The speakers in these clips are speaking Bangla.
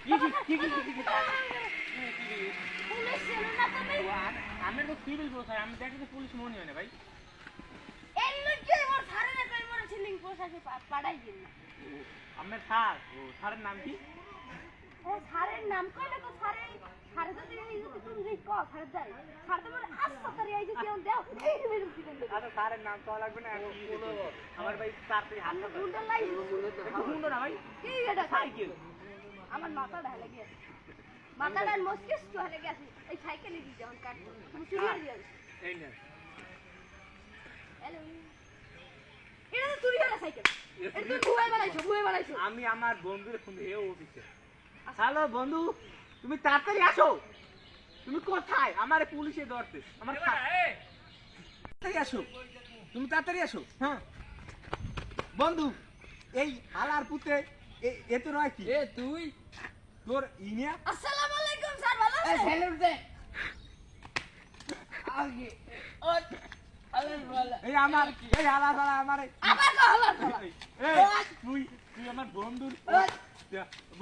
আমি তো সিভিল প্রশাসন, আমি দেখি তো পুলিশ মনে হয় না ভাই। আমার স্যার, ও স্যারের নাম কি? স্যারের নাম কইলে তো স্যারে স্যারে তো তুমি কো স্যারে যাই স্যার তো মানে আস্তারি আইছে কেন দাও আচ্ছা স্যারের নাম তো লাগবে না, আমার ভাই স্যার তুই হাত গুন্ডা লাই গুন্ডা না ভাই, কি এটা সাইকেল। আমার মাথা ঢালে গেছে, মাথাটার মস্তিষ্ক ঢালে গেছে এই সাইকেলে দি যখন কাটতো তুমি চুরি করে দিও এই না হ্যালো এটা তো চুরি হলো সাইকেল, এটা তুই ভুয়ে বানাইছো আমি আমার বন্ধুর ফোন দিয়ে অফিসে। হ্যালো বন্ধু, তুমি তাড়াতাড়ি আসো। তুমি কোথায়? আমার পুলিশে ধরতে, আমার তাড়াতাড়ি আসো, তুমি তাড়াতাড়ি আসো। হ্যাঁ বন্ধু, এই হালার পুতে এ তো রয় কি? এ তুই তোর ইনিয়া আসসালামু আলাইকুম স্যার, ভালো আছেন? স্যালুট দে আগে ও আলাল বলা এই আমার এই হালার হালা আমারে আবার তো হলো এই তুই তুই আমার বন্ধুর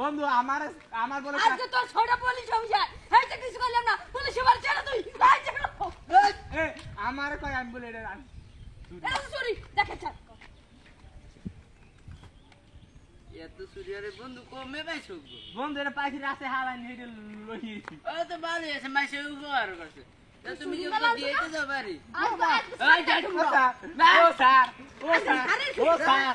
বন্ধু আমার আমার বলে আজকে তোর ছোট পুলিশ অফিসার এই তো কিছু করলাম না, পুলিশ এবার চলো তুই এই চলো এ আমার কই আমি বলে এটা এটা তো চুরি দেখে ছাড় এত সুরিয়ারে বন্ধু কমে পাইছো বন্ধু এটা পাইছি রাস্তে হালাই হেঁটে লইয়েছি। ও তো ভালো আছে মাসে উপহার করছে তা তুমি কি দিয়েতে যাও বাড়ি আজকে ও স্যার ও স্যার ও স্যার